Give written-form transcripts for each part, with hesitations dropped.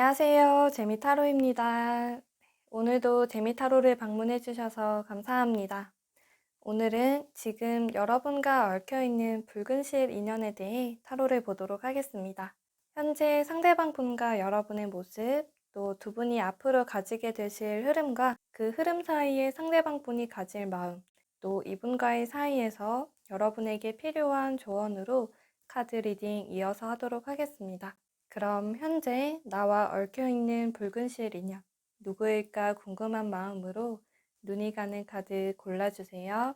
안녕하세요. 재미타로입니다. 오늘도 재미타로를 방문해 주셔서 감사합니다. 오늘은 지금 여러분과 얽혀있는 붉은실 인연에 대해 타로를 보도록 하겠습니다. 현재 상대방 분과 여러분의 모습, 또 두 분이 앞으로 가지게 되실 흐름과 그 흐름 사이에 상대방 분이 가질 마음, 또 이분과의 사이에서 여러분에게 필요한 조언으로 카드 리딩 이어서 하도록 하겠습니다. 그럼 현재 나와 얽혀있는 붉은실 인연, 누구일까 궁금한 마음으로 눈이 가는 카드 골라주세요.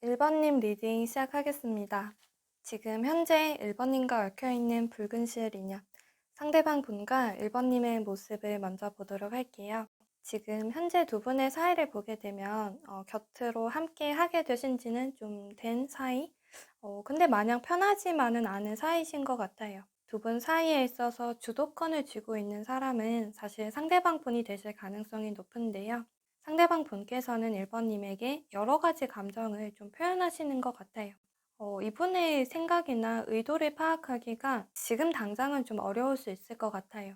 1번님 리딩 시작하겠습니다. 지금 현재 1번님과 얽혀있는 붉은실 인연, 상대방 분과 1번님의 모습을 먼저 보도록 할게요. 지금 현재 두 분의 사이를 보게 되면 곁으로 함께 하게 되신 지는 좀 된 사이? 근데 마냥 편하지만은 않은 사이신 것 같아요. 두 분 사이에 있어서 주도권을 쥐고 있는 사람은 사실 상대방 분이 되실 가능성이 높은데요. 상대방 분께서는 1번님에게 여러 가지 감정을 좀 표현하시는 것 같아요. 이분의 생각이나 의도를 파악하기가 지금 당장은 좀 어려울 수 있을 것 같아요.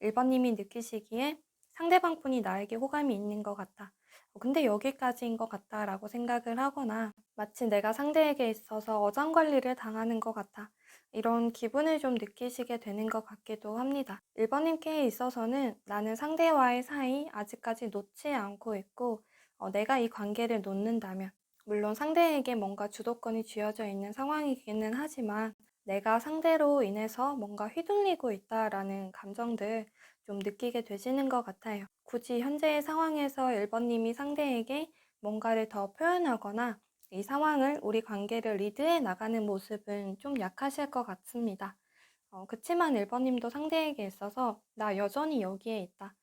1번님이 느끼시기에 상대방 분이 나에게 호감이 있는 것 같아. 근데 여기까지인 것 같다라고 생각을 하거나 마치 내가 상대에게 있어서 어장관리를 당하는 것 같아. 이런 기분을 좀 느끼시게 되는 것 같기도 합니다. 1번님께 있어서는 나는 상대와의 사이 아직까지 놓지 않고 있고 내가 이 관계를 놓는다면 물론 상대에게 뭔가 주도권이 쥐어져 있는 상황이기는 하지만 내가 상대로 인해서 뭔가 휘둘리고 있다라는 감정들 좀 느끼게 되시는 것 같아요. 굳이 현재의 상황에서 1번님이 상대에게 뭔가를 더 표현하거나 이 상황을 우리 관계를 리드해 나가는 모습은 좀 약하실 것 같습니다. 그치만 1번님도 상대에게 있어서 나 여전히 여기에 있다.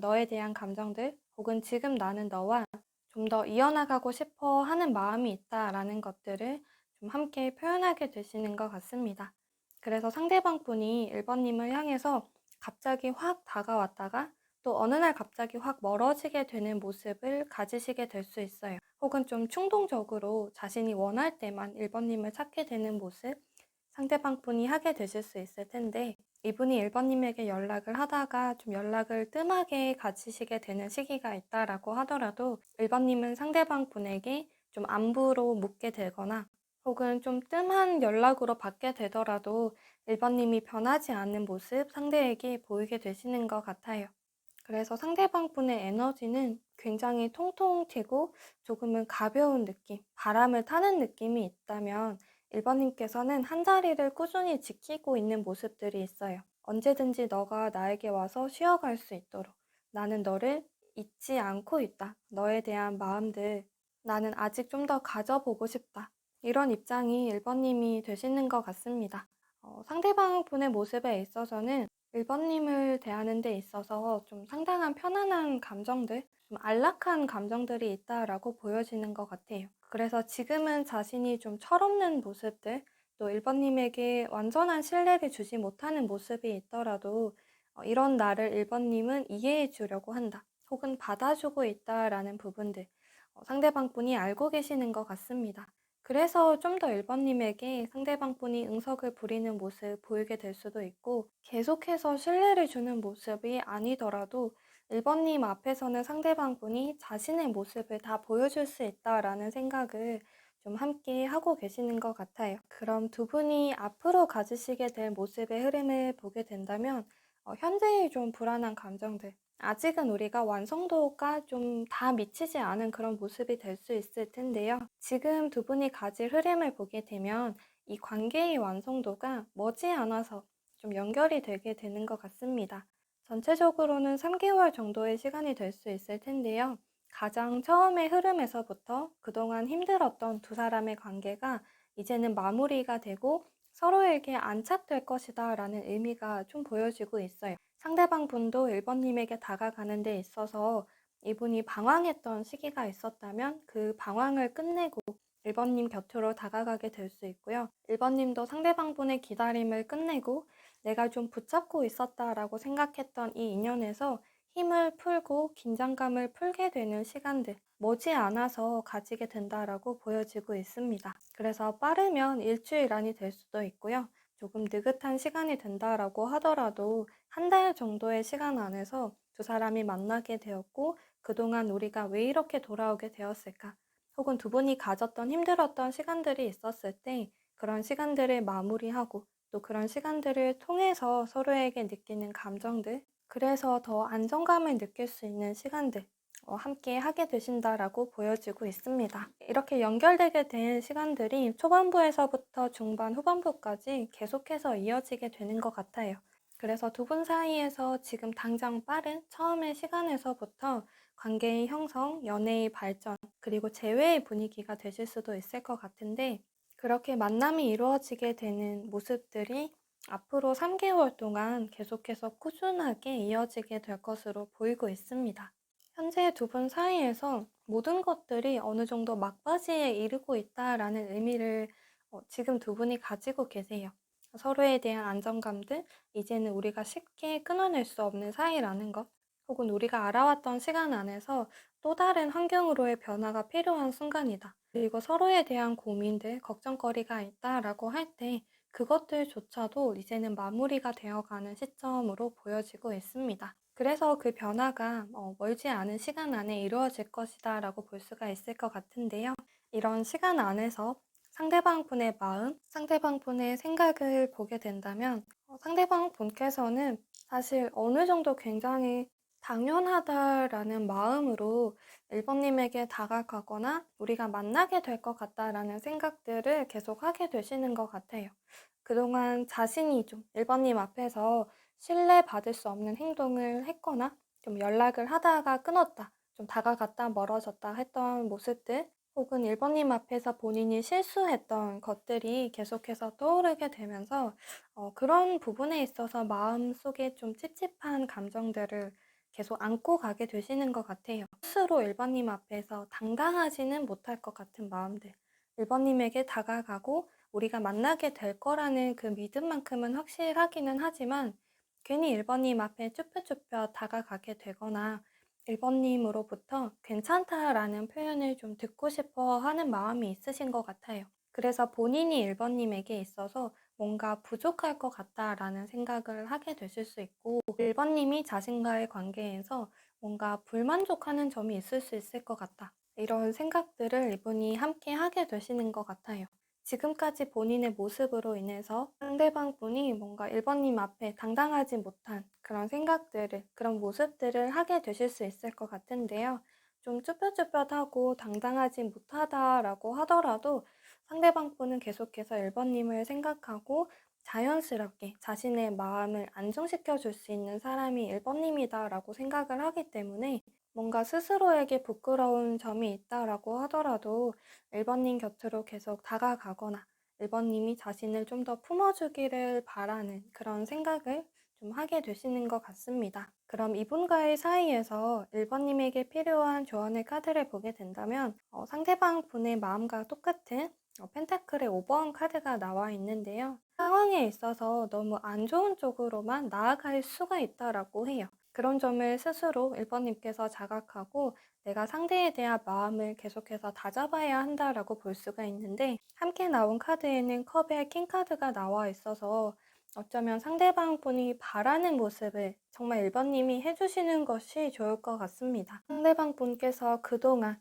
너에 대한 감정들 혹은 지금 나는 너와 좀 더 이어나가고 싶어 하는 마음이 있다라는 것들을 좀 함께 표현하게 되시는 것 같습니다. 그래서 상대방 분이 1번님을 향해서 갑자기 확 다가왔다가 또 어느 날 갑자기 확 멀어지게 되는 모습을 가지시게 될 수 있어요. 혹은 좀 충동적으로 자신이 원할 때만 1번님을 찾게 되는 모습, 상대방 분이 하게 되실 수 있을 텐데 이분이 1번님에게 연락을 하다가 좀 연락을 뜸하게 가지시게 되는 시기가 있다라고 하더라도 1번님은 상대방 분에게 좀 안부로 묻게 되거나 혹은 좀 뜸한 연락으로 받게 되더라도 1번님이 변하지 않는 모습 상대에게 보이게 되시는 것 같아요. 그래서 상대방 분의 에너지는 굉장히 통통 튀고 조금은 가벼운 느낌, 바람을 타는 느낌이 있다면 1번님께서는 한자리를 꾸준히 지키고 있는 모습들이 있어요. 언제든지 너가 나에게 와서 쉬어갈 수 있도록 나는 너를 잊지 않고 있다. 너에 대한 마음들 나는 아직 좀 더 가져보고 싶다. 이런 입장이 1번님이 되시는 것 같습니다. 상대방 분의 모습에 있어서는 1번님을 대하는 데 있어서 좀 상당한 편안한 감정들, 좀 안락한 감정들이 있다라고 보여지는 것 같아요. 그래서 지금은 자신이 좀 철없는 모습들, 또 1번님에게 완전한 신뢰를 주지 못하는 모습이 있더라도 이런 나를 1번님은 이해해 주려고 한다. 혹은 받아주고 있다라는 부분들, 상대방 분이 알고 계시는 것 같습니다. 그래서 좀 더 1번님에게 상대방 분이 응석을 부리는 모습 보이게 될 수도 있고 계속해서 신뢰를 주는 모습이 아니더라도 1번님 앞에서는 상대방 분이 자신의 모습을 다 보여줄 수 있다라는 생각을 좀 함께 하고 계시는 것 같아요. 그럼 두 분이 앞으로 가지시게 될 모습의 흐름을 보게 된다면 현재의 좀 불안한 감정들, 아직은 우리가 완성도가 좀 다 미치지 않은 그런 모습이 될 수 있을 텐데요. 지금 두 분이 가질 흐름을 보게 되면 이 관계의 완성도가 머지않아서 좀 연결이 되게 되는 것 같습니다. 전체적으로는 3개월 정도의 시간이 될 수 있을 텐데요. 가장 처음의 흐름에서부터 그동안 힘들었던 두 사람의 관계가 이제는 마무리가 되고 서로에게 안착될 것이다 라는 의미가 좀 보여지고 있어요. 상대방 분도 1번님에게 다가가는 데 있어서 이분이 방황했던 시기가 있었다면 그 방황을 끝내고 1번님 곁으로 다가가게 될 수 있고요. 1번님도 상대방 분의 기다림을 끝내고 내가 좀 붙잡고 있었다라고 생각했던 이 인연에서 힘을 풀고 긴장감을 풀게 되는 시간들, 머지않아서 가지게 된다라고 보여지고 있습니다. 그래서 빠르면 일주일 안이 될 수도 있고요. 조금 느긋한 시간이 된다라고 하더라도 한 달 정도의 시간 안에서 두 사람이 만나게 되었고 그동안 우리가 왜 이렇게 돌아오게 되었을까? 혹은 두 분이 가졌던 힘들었던 시간들이 있었을 때 그런 시간들을 마무리하고 또 그런 시간들을 통해서 서로에게 느끼는 감정들, 그래서 더 안정감을 느낄 수 있는 시간들, 함께 하게 되신다라고 보여지고 있습니다. 이렇게 연결되게 된 시간들이 초반부에서부터 중반, 후반부까지 계속해서 이어지게 되는 것 같아요. 그래서 두 분 사이에서 지금 당장 빠른 처음의 시간에서부터 관계의 형성, 연애의 발전, 그리고 재회의 분위기가 되실 수도 있을 것 같은데, 그렇게 만남이 이루어지게 되는 모습들이 앞으로 3개월 동안 계속해서 꾸준하게 이어지게 될 것으로 보이고 있습니다. 현재 두 분 사이에서 모든 것들이 어느 정도 막바지에 이르고 있다라는 의미를 지금 두 분이 가지고 계세요. 서로에 대한 안정감들, 이제는 우리가 쉽게 끊어낼 수 없는 사이라는 것, 혹은 우리가 알아왔던 시간 안에서 또 다른 환경으로의 변화가 필요한 순간이다. 그리고 서로에 대한 고민들, 걱정거리가 있다라고 할 때 그것들조차도 이제는 마무리가 되어가는 시점으로 보여지고 있습니다. 그래서 그 변화가 멀지 않은 시간 안에 이루어질 것이다 라고 볼 수가 있을 것 같은데요. 이런 시간 안에서 상대방 분의 마음, 상대방 분의 생각을 보게 된다면 상대방 분께서는 사실 어느 정도 굉장히 당연하다라는 마음으로 1번님에게 다가가거나 우리가 만나게 될 것 같다라는 생각들을 계속 하게 되시는 것 같아요. 그동안 자신이 좀 1번님 앞에서 신뢰받을 수 없는 행동을 했거나 좀 연락을 하다가 끊었다, 좀 다가갔다 멀어졌다 했던 모습들, 혹은 1번님 앞에서 본인이 실수했던 것들이 계속해서 떠오르게 되면서 그런 부분에 있어서 마음속에 좀 찝찝한 감정들을 계속 안고 가게 되시는 것 같아요. 스스로 1번님 앞에서 당당하지는 못할 것 같은 마음들, 1번님에게 다가가고 우리가 만나게 될 거라는 그 믿음만큼은 확실하기는 하지만 괜히 1번님 앞에 쭈뼛쭈뼛 다가가게 되거나 1번님으로부터 괜찮다라는 표현을 좀 듣고 싶어 하는 마음이 있으신 것 같아요. 그래서 본인이 1번님에게 있어서 뭔가 부족할 것 같다라는 생각을 하게 되실 수 있고 1번님이 자신과의 관계에서 뭔가 불만족하는 점이 있을 수 있을 것 같다. 이런 생각들을 이분이 함께 하게 되시는 것 같아요. 지금까지 본인의 모습으로 인해서 상대방 분이 뭔가 1번님 앞에 당당하지 못한 그런 생각들을, 그런 모습들을 하게 되실 수 있을 것 같은데요. 좀 쭈뼛쭈뼛하고 당당하지 못하다라고 하더라도 상대방 분은 계속해서 1번님을 생각하고 자연스럽게 자신의 마음을 안정시켜 줄 수 있는 사람이 1번님이다라고 생각을 하기 때문에 뭔가 스스로에게 부끄러운 점이 있다라고 하더라도 1번님 곁으로 계속 다가가거나 1번님이 자신을 좀 더 품어주기를 바라는 그런 생각을 좀 하게 되시는 것 같습니다. 그럼 이분과의 사이에서 1번님에게 필요한 조언의 카드를 보게 된다면 상대방 분의 마음과 똑같은 펜타클의 5번 카드가 나와 있는데요. 상황에 있어서 너무 안 좋은 쪽으로만 나아갈 수가 있다라고 해요. 그런 점을 스스로 1번님께서 자각하고 내가 상대에 대한 마음을 계속해서 다잡아야 한다라고 볼 수가 있는데, 함께 나온 카드에는 컵의 킹카드가 나와 있어서 어쩌면 상대방 분이 바라는 모습을 정말 1번님이 해주시는 것이 좋을 것 같습니다. 상대방 분께서 그동안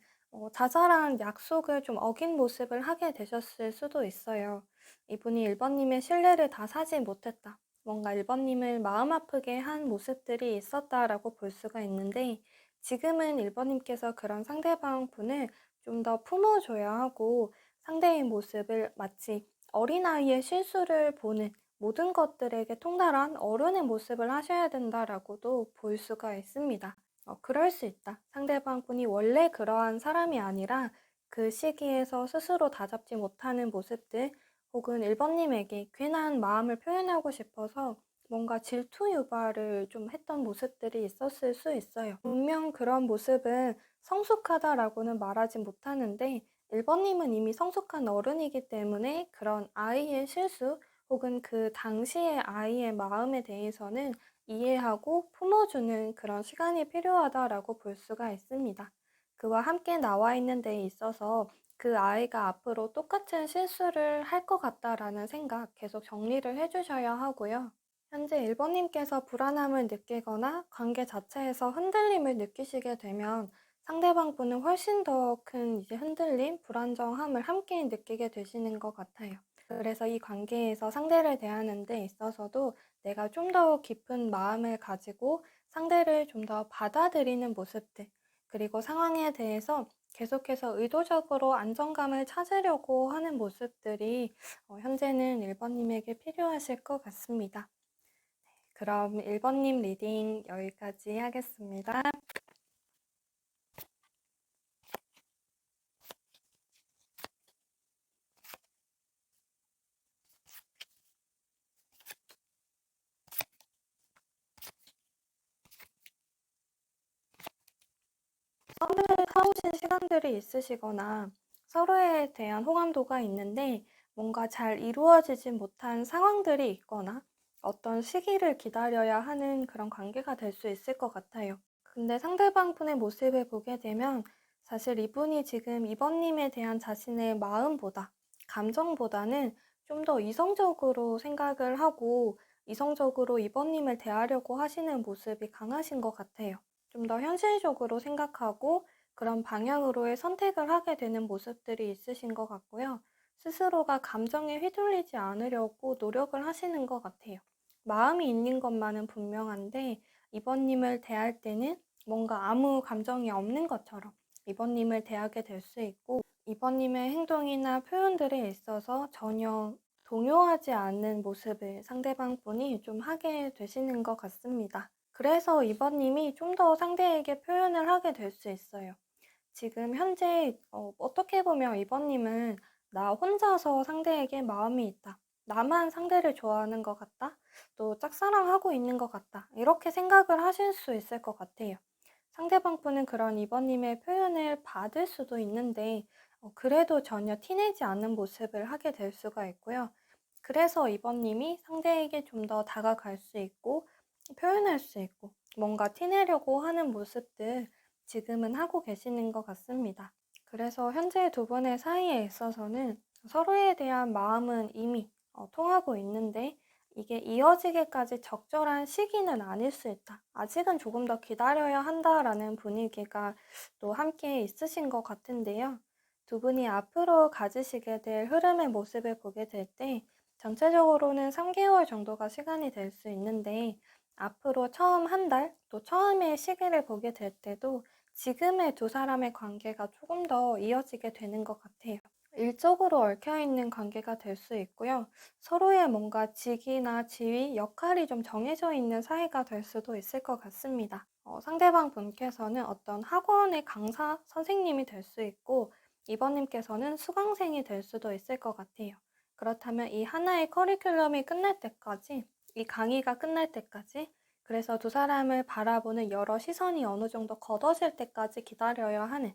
자잘한 약속을 좀 어긴 모습을 하게 되셨을 수도 있어요. 이분이 1번님의 신뢰를 다 사지 못했다, 뭔가 1번님을 마음 아프게 한 모습들이 있었다라고 볼 수가 있는데, 지금은 1번님께서 그런 상대방 분을 좀 더 품어줘야 하고 상대의 모습을 마치 어린아이의 실수를 보는 모든 것들에게 통달한 어른의 모습을 하셔야 된다라고도 볼 수가 있습니다. 그럴 수 있다. 상대방 분이 원래 그러한 사람이 아니라 그 시기에서 스스로 다잡지 못하는 모습들, 혹은 1번님에게 괜한 마음을 표현하고 싶어서 뭔가 질투 유발을 좀 했던 모습들이 있었을 수 있어요. 분명 그런 모습은 성숙하다라고는 말하지 못하는데 1번님은 이미 성숙한 어른이기 때문에 그런 아이의 실수 혹은 그 당시의 아이의 마음에 대해서는 이해하고 품어주는 그런 시간이 필요하다라고 볼 수가 있습니다. 그와 함께 나와 있는 데 있어서 그 아이가 앞으로 똑같은 실수를 할 것 같다라는 생각 계속 정리를 해주셔야 하고요. 현재 1번님께서 불안함을 느끼거나 관계 자체에서 흔들림을 느끼시게 되면 상대방 분은 훨씬 더 큰 이제 흔들림, 불안정함을 함께 느끼게 되시는 것 같아요. 그래서 이 관계에서 상대를 대하는 데 있어서도 내가 좀 더 깊은 마음을 가지고 상대를 좀 더 받아들이는 모습들, 그리고 상황에 대해서 계속해서 의도적으로 안정감을 찾으려고 하는 모습들이 현재는 1번님에게 필요하실 것 같습니다. 그럼 1번님 리딩 여기까지 하겠습니다. 썸을 타오신 시간들이 있으시거나 서로에 대한 호감도가 있는데 뭔가 잘 이루어지지 못한 상황들이 있거나 어떤 시기를 기다려야 하는 그런 관계가 될 수 있을 것 같아요. 근데 상대방 분의 모습을 보게 되면 사실 이분이 지금 2번님에 대한 자신의 마음보다, 감정보다는 좀 더 이성적으로 생각을 하고 이성적으로 2번님을 대하려고 하시는 모습이 강하신 것 같아요. 좀 더 현실적으로 생각하고 그런 방향으로의 선택을 하게 되는 모습들이 있으신 것 같고요. 스스로가 감정에 휘둘리지 않으려고 노력을 하시는 것 같아요. 마음이 있는 것만은 분명한데 이번님을 대할 때는 뭔가 아무 감정이 없는 것처럼 이번님을 대하게 될 수 있고 이번님의 행동이나 표현들에 있어서 전혀 동요하지 않는 모습을 상대방 분이 좀 하게 되시는 것 같습니다. 그래서 이번님이 좀 더 상대에게 표현을 하게 될 수 있어요. 지금 현재 어떻게 보면 이번님은 나 혼자서 상대에게 마음이 있다. 나만 상대를 좋아하는 것 같다. 또 짝사랑하고 있는 것 같다. 이렇게 생각을 하실 수 있을 것 같아요. 상대방 분은 그런 이번님의 표현을 받을 수도 있는데 그래도 전혀 티내지 않는 모습을 하게 될 수가 있고요. 그래서 이번님이 상대에게 좀 더 다가갈 수 있고 표현할 수 있고 뭔가 티내려고 하는 모습들 지금은 하고 계시는 것 같습니다. 그래서 현재 두 분의 사이에 있어서는 서로에 대한 마음은 이미 통하고 있는데 이게 이어지기까지 적절한 시기는 아닐 수 있다. 아직은 조금 더 기다려야 한다라는 분위기가 또 함께 있으신 것 같은데요. 두 분이 앞으로 가지시게 될 흐름의 모습을 보게 될 때 전체적으로는 3개월 정도가 시간이 될 수 있는데 앞으로 처음 한 달, 또 처음의 시기를 보게 될 때도 지금의 두 사람의 관계가 조금 더 이어지게 되는 것 같아요. 일적으로 얽혀있는 관계가 될 수 있고요. 서로의 뭔가 직이나 지위, 역할이 좀 정해져 있는 사이가 될 수도 있을 것 같습니다. 상대방 분께서는 어떤 학원의 강사, 선생님이 될 수 있고, 이번님께서는 수강생이 될 수도 있을 것 같아요. 그렇다면 이 하나의 커리큘럼이 끝날 때까지, 이 강의가 끝날 때까지, 그래서 두 사람을 바라보는 여러 시선이 어느 정도 걷어질 때까지 기다려야 하는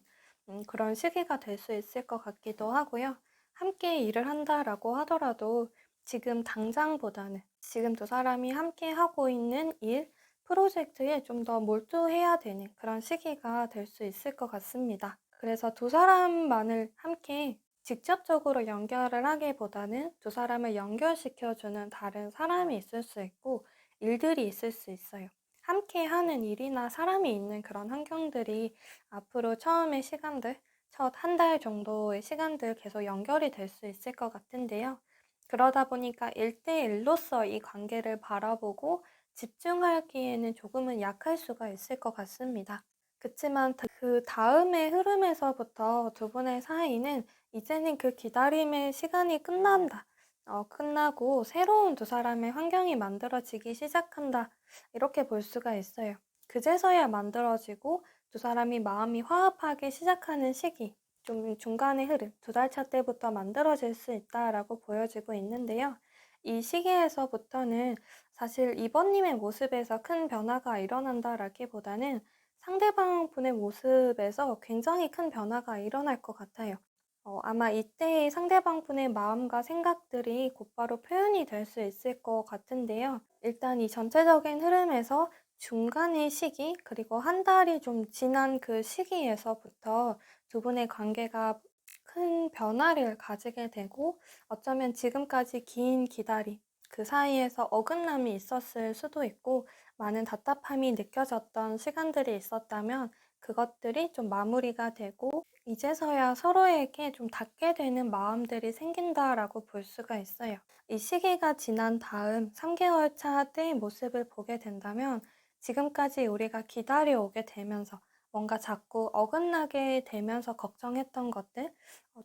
그런 시기가 될 수 있을 것 같기도 하고요. 함께 일을 한다라고 하더라도 지금 당장보다는 지금 두 사람이 함께 하고 있는 일, 프로젝트에 좀 더 몰두해야 되는 그런 시기가 될 수 있을 것 같습니다. 그래서 두 사람만을 함께 직접적으로 연결을 하기보다는 두 사람을 연결시켜주는 다른 사람이 있을 수 있고 일들이 있을 수 있어요. 함께 하는 일이나 사람이 있는 그런 환경들이 앞으로 처음의 시간들, 첫 한 달 정도의 시간들 계속 연결이 될 수 있을 것 같은데요. 그러다 보니까 1대1로서 이 관계를 바라보고 집중하기에는 조금은 약할 수가 있을 것 같습니다. 그치만 그 다음의 흐름에서부터 두 분의 사이는 이제는 그 기다림의 시간이 끝난다. 끝나고 새로운 두 사람의 환경이 만들어지기 시작한다. 이렇게 볼 수가 있어요. 그제서야 만들어지고 두 사람이 마음이 화합하기 시작하는 시기, 좀 중간의 흐름, 두 달 차 때부터 만들어질 수 있다라고 보여지고 있는데요. 이 시기에서부터는 사실 이번님의 모습에서 큰 변화가 일어난다라기보다는 상대방 분의 모습에서 굉장히 큰 변화가 일어날 것 같아요. 아마 이때의 상대방 분의 마음과 생각들이 곧바로 표현이 될 수 있을 것 같은데요. 일단 이 전체적인 흐름에서 중간의 시기, 그리고 한 달이 좀 지난 그 시기에서부터 두 분의 관계가 큰 변화를 가지게 되고, 어쩌면 지금까지 긴 기다림, 그 사이에서 어긋남이 있었을 수도 있고, 많은 답답함이 느껴졌던 시간들이 있었다면, 그것들이 좀 마무리가 되고, 이제서야 서로에게 좀 닿게 되는 마음들이 생긴다라고 볼 수가 있어요. 이 시기가 지난 다음 3개월 차 때의 모습을 보게 된다면 지금까지 우리가 기다려오게 되면서 뭔가 자꾸 어긋나게 되면서 걱정했던 것들,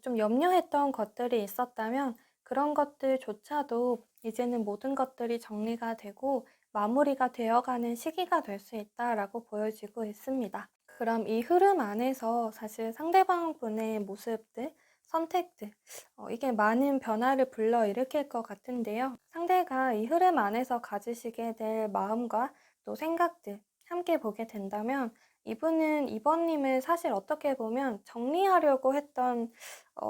좀 염려했던 것들이 있었다면 그런 것들조차도 이제는 모든 것들이 정리가 되고 마무리가 되어가는 시기가 될 수 있다라고 보여지고 있습니다. 그럼 이 흐름 안에서 사실 상대방 분의 모습들, 선택들, 이게 많은 변화를 불러일으킬 것 같은데요. 상대가 이 흐름 안에서 가지시게 될 마음과 또 생각들 함께 보게 된다면 이분은 이번님을 사실 어떻게 보면 정리하려고 했던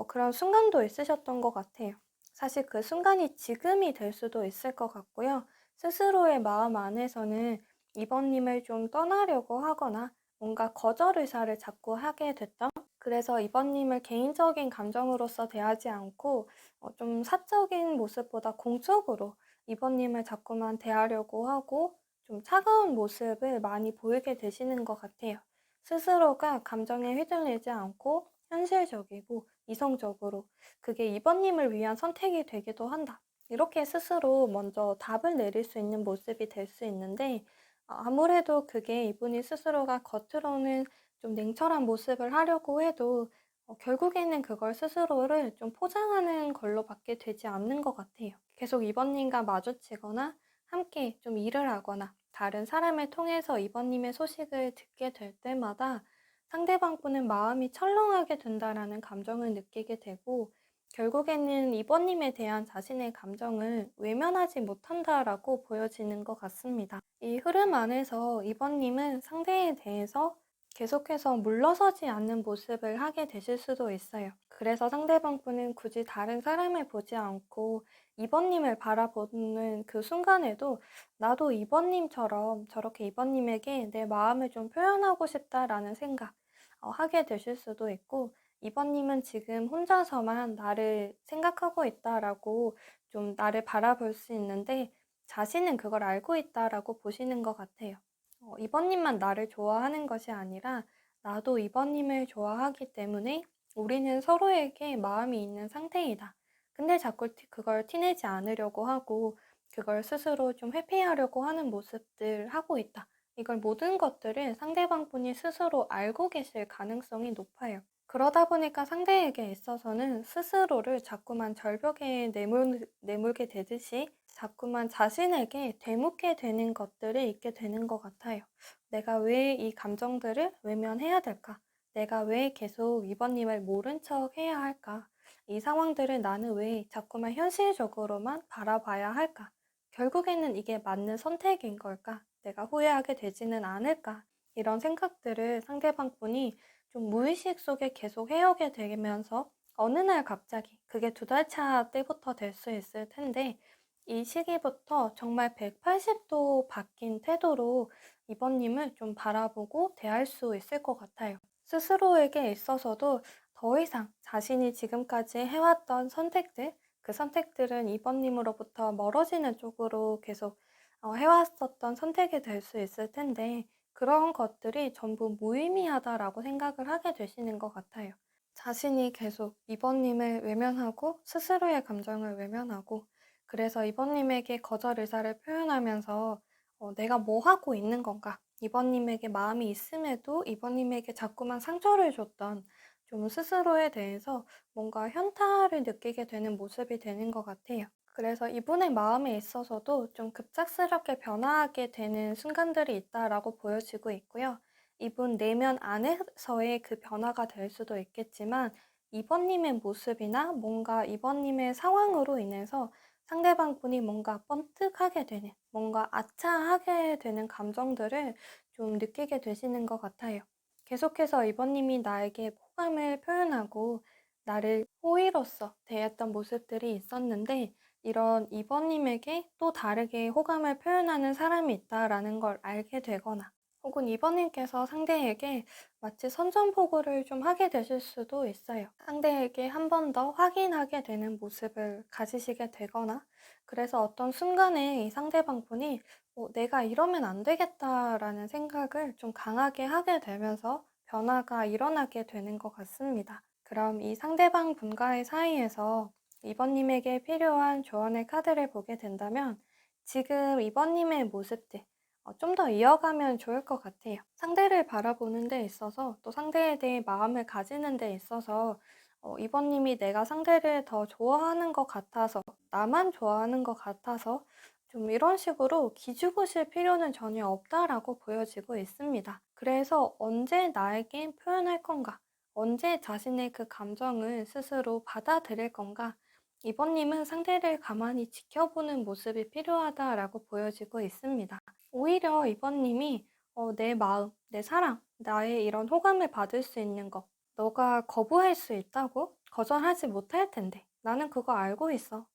그런 순간도 있으셨던 것 같아요. 사실 그 순간이 지금이 될 수도 있을 것 같고요. 스스로의 마음 안에서는 이번님을 좀 떠나려고 하거나 뭔가 거절 의사를 자꾸 하게 됐던, 그래서 이번님을 개인적인 감정으로서 대하지 않고 좀 사적인 모습보다 공적으로 이번님을 자꾸만 대하려고 하고 좀 차가운 모습을 많이 보이게 되시는 것 같아요. 스스로가 감정에 휘둘리지 않고 현실적이고 이성적으로 그게 이번님을 위한 선택이 되기도 한다. 이렇게 스스로 먼저 답을 내릴 수 있는 모습이 될 수 있는데 아무래도 그게 이분이 스스로가 겉으로는 좀 냉철한 모습을 하려고 해도 결국에는 그걸 스스로를 좀 포장하는 걸로 밖에 되지 않는 것 같아요. 계속 이번님과 마주치거나 함께 좀 일을 하거나 다른 사람을 통해서 이번님의 소식을 듣게 될 때마다 상대방 분은 마음이 철렁하게 된다라는 감정을 느끼게 되고 결국에는 이번님에 대한 자신의 감정을 외면하지 못한다라고 보여지는 것 같습니다. 이 흐름 안에서 이번님은 상대에 대해서 계속해서 물러서지 않는 모습을 하게 되실 수도 있어요. 그래서 상대방 분은 굳이 다른 사람을 보지 않고 이번님을 바라보는 그 순간에도 나도 이번님처럼 저렇게 이번님에게 내 마음을 좀 표현하고 싶다라는 생각 하게 되실 수도 있고 이번님은 지금 혼자서만 나를 생각하고 있다라고 좀 나를 바라볼 수 있는데 자신은 그걸 알고 있다라고 보시는 것 같아요. 이번님만 나를 좋아하는 것이 아니라 나도 이번님을 좋아하기 때문에 우리는 서로에게 마음이 있는 상태이다. 근데 자꾸 그걸 티내지 않으려고 하고 그걸 스스로 좀 회피하려고 하는 모습들 하고 있다. 이걸 모든 것들을 상대방 분이 스스로 알고 계실 가능성이 높아요. 그러다 보니까 상대에게 있어서는 스스로를 자꾸만 절벽에 내몰게 되듯이 자꾸만 자신에게 되묻게 되는 것들이 있게 되는 것 같아요. 내가 왜 이 감정들을 외면해야 될까? 내가 왜 계속 이번님을 모른 척 해야 할까? 이 상황들을 나는 왜 자꾸만 현실적으로만 바라봐야 할까? 결국에는 이게 맞는 선택인 걸까? 내가 후회하게 되지는 않을까? 이런 생각들을 상대방 분이 좀 무의식 속에 계속 해오게 되면서 어느 날 갑자기 그게 두 달 차 때부터 될 수 있을 텐데 이 시기부터 정말 180도 바뀐 태도로 이번님을 좀 바라보고 대할 수 있을 것 같아요. 스스로에게 있어서도 더 이상 자신이 지금까지 해왔던 선택들, 그 선택들은 이번님으로부터 멀어지는 쪽으로 계속 해왔었던 선택이 될 수 있을 텐데 그런 것들이 전부 무의미하다라고 생각을 하게 되시는 것 같아요. 자신이 계속 이번님을 외면하고 스스로의 감정을 외면하고 그래서 이번님에게 거절 의사를 표현하면서 내가 뭐 하고 있는 건가? 이번님에게 마음이 있음에도 이번님에게 자꾸만 상처를 줬던 좀 스스로에 대해서 뭔가 현타를 느끼게 되는 모습이 되는 것 같아요. 그래서 이분의 마음에 있어서도 좀 급작스럽게 변화하게 되는 순간들이 있다라고 보여지고 있고요. 이분 내면 안에서의 그 변화가 될 수도 있겠지만, 이번님의 모습이나 뭔가 이번님의 상황으로 인해서 상대방 분이 뭔가 뻔뜩하게 되는, 뭔가 아차하게 되는 감정들을 좀 느끼게 되시는 것 같아요. 계속해서 이번님이 나에게 호감을 표현하고 나를 호의로서 대했던 모습들이 있었는데, 이런 이번님에게 또 다르게 호감을 표현하는 사람이 있다라는 걸 알게 되거나, 혹은 이번님께서 상대에게 마치 선전포고를 좀 하게 되실 수도 있어요. 상대에게 한 번 더 확인하게 되는 모습을 가지시게 되거나, 그래서 어떤 순간에 이 상대방 분이 내가 이러면 안 되겠다라는 생각을 좀 강하게 하게 되면서 변화가 일어나게 되는 것 같습니다. 그럼 이 상대방 분과의 사이에서 이번님에게 필요한 조언의 카드를 보게 된다면, 지금 이번님의 모습들 좀 더 이어가면 좋을 것 같아요. 상대를 바라보는 데 있어서, 또 상대에 대해 마음을 가지는 데 있어서 이번님이 내가 상대를 더 좋아하는 것 같아서, 나만 좋아하는 것 같아서 좀 이런 식으로 기죽으실 필요는 전혀 없다라고 보여지고 있습니다. 그래서 언제 나에게 표현할 건가? 언제 자신의 그 감정을 스스로 받아들일 건가? 이번님은 상대를 가만히 지켜보는 모습이 필요하다라고 보여지고 있습니다. 오히려 이번님이 내 마음, 내 사랑, 나의 이런 호감을 받을 수 있는 거, 너가 거부할 수 있다고? 거절하지 못할 텐데. 나는 그거 알고 있어.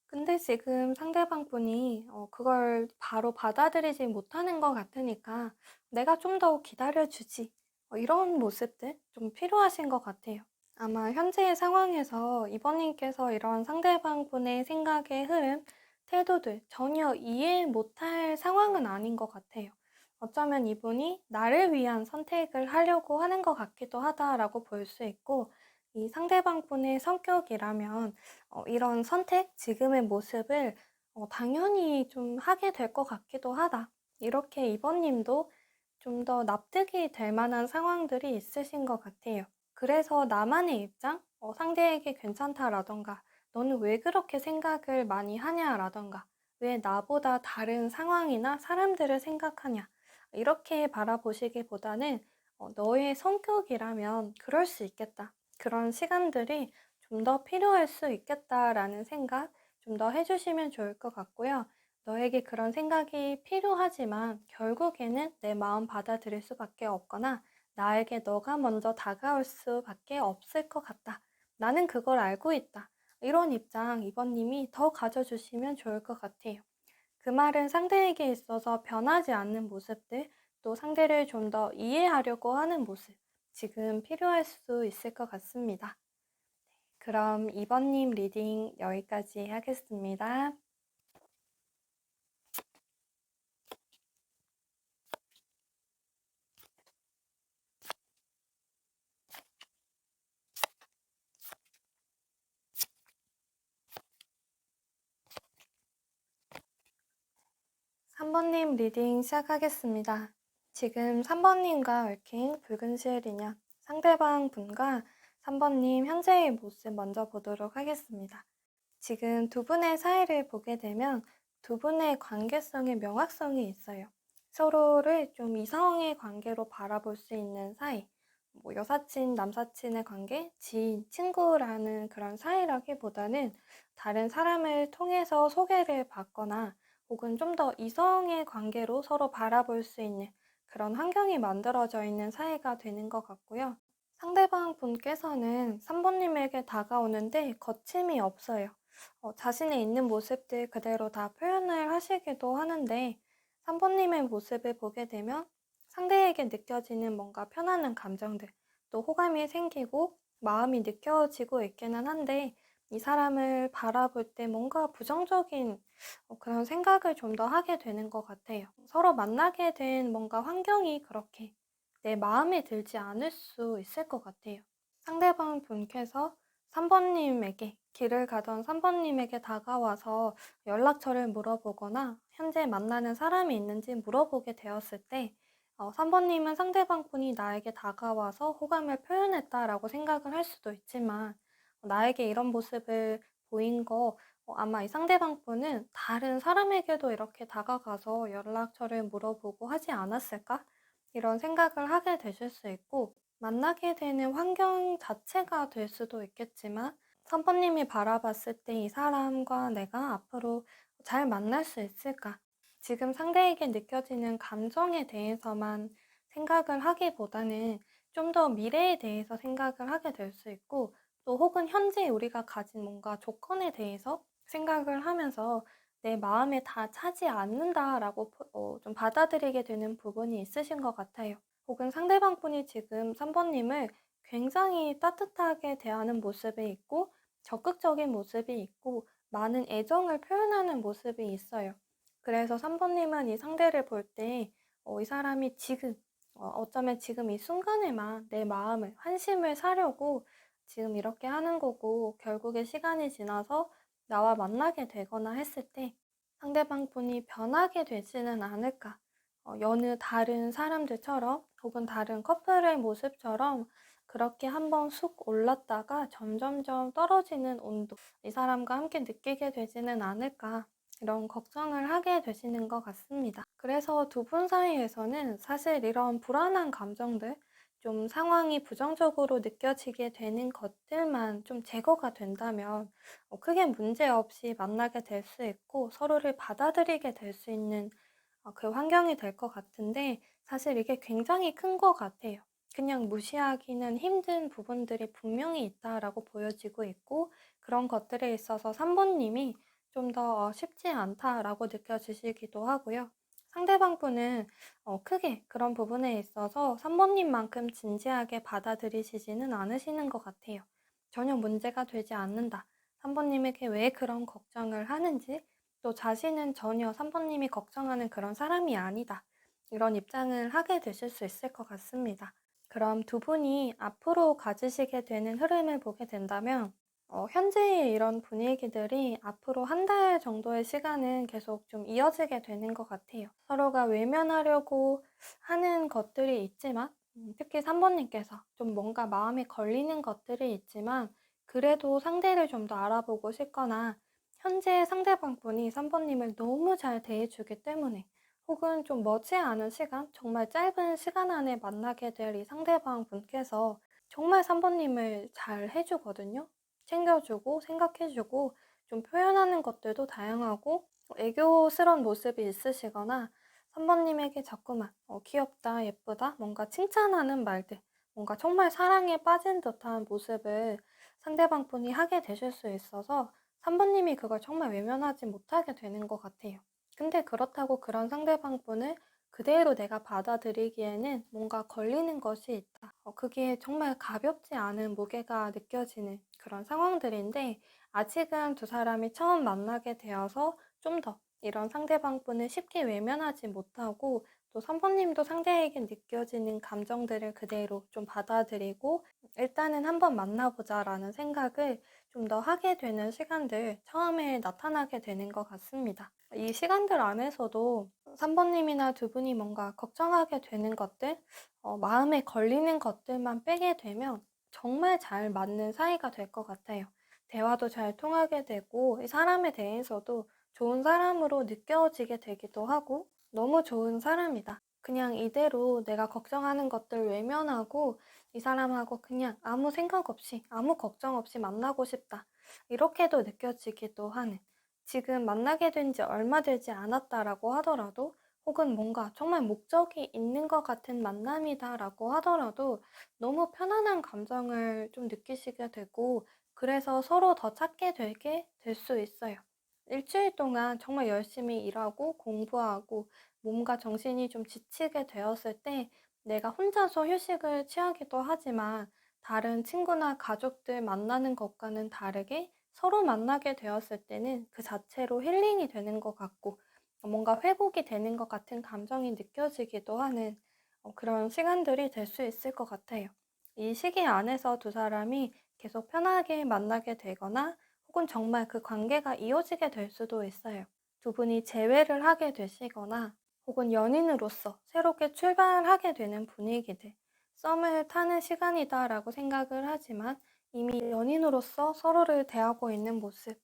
근데 지금 상대방 분이 그걸 바로 받아들이지 못하는 것 같으니까 내가 좀 더 기다려주지. 이런 모습들 좀 필요하신 것 같아요. 아마 현재의 상황에서 이번님께서 이런 상대방 분의 생각의 흐름, 태도들 전혀 이해 못할 상황은 아닌 것 같아요. 어쩌면 이분이 나를 위한 선택을 하려고 하는 것 같기도 하다라고 볼 수 있고, 이 상대방 분의 성격이라면 이런 선택, 지금의 모습을 당연히 좀 하게 될 것 같기도 하다. 이렇게 이번님도 좀 더 납득이 될 만한 상황들이 있으신 것 같아요. 그래서 나만의 입장, 상대에게 괜찮다라던가, 너는 왜 그렇게 생각을 많이 하냐라던가, 왜 나보다 다른 상황이나 사람들을 생각하냐, 이렇게 바라보시기보다는 너의 성격이라면 그럴 수 있겠다. 그런 시간들이 좀 더 필요할 수 있겠다라는 생각 좀 더 해주시면 좋을 것 같고요. 너에게 그런 생각이 필요하지만 결국에는 내 마음 받아들일 수밖에 없거나 나에게 너가 먼저 다가올 수밖에 없을 것 같다. 나는 그걸 알고 있다. 이런 입장 이번님이 더 가져주시면 좋을 것 같아요. 그 말은 상대에게 있어서 변하지 않는 모습들, 또 상대를 좀 더 이해하려고 하는 모습, 지금 필요할 수 있을 것 같습니다. 그럼 이번님 리딩 여기까지 하겠습니다. 3번님 리딩 시작하겠습니다. 지금 3번님과 얽힌 붉은 시을 인연, 상대방 분과 3번님 현재의 모습 먼저 보도록 하겠습니다. 지금 두 분의 사이를 보게 되면 두 분의 관계성의 명확성이 있어요. 서로를 좀 이성의 관계로 바라볼 수 있는 사이, 뭐 여사친, 남사친의 관계, 지인, 친구라는 그런 사이라기보다는 다른 사람을 통해서 소개를 받거나 혹은 좀 더 이성의 관계로 서로 바라볼 수 있는 그런 환경이 만들어져 있는 사이가 되는 것 같고요. 상대방 분께서는 3번님에게 다가오는데 거침이 없어요. 자신의 있는 모습들 그대로 다 표현을 하시기도 하는데, 3번님의 모습을 보게 되면 상대에게 느껴지는 뭔가 편안한 감정들, 또 호감이 생기고 마음이 느껴지고 있기는 한데, 이 사람을 바라볼 때 뭔가 부정적인 그런 생각을 좀 더 하게 되는 것 같아요. 서로 만나게 된 뭔가 환경이 그렇게 내 마음에 들지 않을 수 있을 것 같아요. 상대방 분께서 3번님에게, 길을 가던 3번님에게 다가와서 연락처를 물어보거나 현재 만나는 사람이 있는지 물어보게 되었을 때 3번님은 상대방 분이 나에게 다가와서 호감을 표현했다라고 생각을 할 수도 있지만, 나에게 이런 모습을 보인 거 아마 이 상대방 분은 다른 사람에게도 이렇게 다가가서 연락처를 물어보고 하지 않았을까? 이런 생각을 하게 되실 수 있고, 만나게 되는 환경 자체가 될 수도 있겠지만, 3번님이 바라봤을 때 이 사람과 내가 앞으로 잘 만날 수 있을까? 지금 상대에게 느껴지는 감정에 대해서만 생각을 하기보다는 좀 더 미래에 대해서 생각을 하게 될 수 있고, 또 혹은 현재 우리가 가진 뭔가 조건에 대해서 생각을 하면서 내 마음에 다 차지 않는다라고 좀 받아들이게 되는 부분이 있으신 것 같아요. 혹은 상대방 분이 지금 3번님을 굉장히 따뜻하게 대하는 모습이 있고, 적극적인 모습이 있고, 많은 애정을 표현하는 모습이 있어요. 그래서 3번님은 이 상대를 볼 때, 이 사람이 지금, 어쩌면 지금 이 순간에만 내 마음을, 환심을 사려고 지금 이렇게 하는 거고, 결국에 시간이 지나서 나와 만나게 되거나 했을 때 상대방 분이 변하게 되지는 않을까. 여느 다른 사람들처럼 혹은 다른 커플의 모습처럼 그렇게 한번 쑥 올랐다가 점점점 떨어지는 온도, 이 사람과 함께 느끼게 되지는 않을까. 이런 걱정을 하게 되시는 것 같습니다. 그래서 두 분 사이에서는 사실 이런 불안한 감정들, 좀 상황이 부정적으로 느껴지게 되는 것들만 좀 제거가 된다면 크게 문제 없이 만나게 될 수 있고 서로를 받아들이게 될 수 있는 그 환경이 될 것 같은데 사실 이게 굉장히 큰 것 같아요. 그냥 무시하기는 힘든 부분들이 분명히 있다라고 보여지고 있고 그런 것들에 있어서 3번님이 좀 더 쉽지 않다라고 느껴지시기도 하고요. 상대방 분은 크게 그런 부분에 있어서 3번님만큼 진지하게 받아들이시지는 않으시는 것 같아요. 전혀 문제가 되지 않는다. 3번님에게 왜 그런 걱정을 하는지, 또 자신은 전혀 3번님이 걱정하는 그런 사람이 아니다. 이런 입장을 하게 되실 수 있을 것 같습니다. 그럼 두 분이 앞으로 가지시게 되는 흐름을 보게 된다면, 현재의 이런 분위기들이 앞으로 한 달 정도의 시간은 계속 좀 이어지게 되는 것 같아요. 서로가 외면하려고 하는 것들이 있지만, 특히 3번님께서 좀 뭔가 마음에 걸리는 것들이 있지만, 그래도 상대를 좀 더 알아보고 싶거나, 현재 상대방 분이 3번님을 너무 잘 대해주기 때문에, 혹은 좀 머지않은 시간, 정말 짧은 시간 안에 만나게 될 이 상대방 분께서 정말 3번님을 잘 해주거든요. 챙겨주고 생각해주고 좀 표현하는 것들도 다양하고 애교스러운 모습이 있으시거나 3번님에게 자꾸만 귀엽다, 예쁘다, 뭔가 칭찬하는 말들, 뭔가 정말 사랑에 빠진 듯한 모습을 상대방 분이 하게 되실 수 있어서 3번님이 그걸 정말 외면하지 못하게 되는 것 같아요. 근데 그렇다고 그런 상대방 분을 그대로 내가 받아들이기에는 뭔가 걸리는 것이 있다. 그게 정말 가볍지 않은 무게가 느껴지는 그런 상황들인데, 아직은 두 사람이 처음 만나게 되어서 좀 더 이런 상대방 분을 쉽게 외면하지 못하고, 또 3번님도 상대에게 느껴지는 감정들을 그대로 좀 받아들이고, 일단은 한번 만나보자라는 생각을 좀 더 하게 되는 시간들 처음에 나타나게 되는 것 같습니다. 이 시간들 안에서도 3번님이나 두 분이 뭔가 걱정하게 되는 것들, 마음에 걸리는 것들만 빼게 되면 정말 잘 맞는 사이가 될 것 같아요. 대화도 잘 통하게 되고, 이 사람에 대해서도 좋은 사람으로 느껴지게 되기도 하고, 너무 좋은 사람이다. 그냥 이대로 내가 걱정하는 것들 외면하고, 이 사람하고 그냥 아무 생각 없이, 아무 걱정 없이 만나고 싶다. 이렇게도 느껴지기도 하는. 지금 만나게 된 지 얼마 되지 않았다라고 하더라도 혹은 뭔가 정말 목적이 있는 것 같은 만남이다라고 하더라도 너무 편안한 감정을 좀 느끼시게 되고 그래서 서로 더 찾게 되게 될 수 있어요. 일주일 동안 정말 열심히 일하고 공부하고 몸과 정신이 좀 지치게 되었을 때 내가 혼자서 휴식을 취하기도 하지만 다른 친구나 가족들 만나는 것과는 다르게 서로 만나게 되었을 때는 그 자체로 힐링이 되는 것 같고 뭔가 회복이 되는 것 같은 감정이 느껴지기도 하는 그런 시간들이 될 수 있을 것 같아요. 이 시기 안에서 두 사람이 계속 편하게 만나게 되거나 혹은 정말 그 관계가 이어지게 될 수도 있어요. 두 분이 재회를 하게 되시거나 혹은 연인으로서 새롭게 출발하게 되는 분위기들, 썸을 타는 시간이다라고 생각을 하지만 이미 연인으로서 서로를 대하고 있는 모습,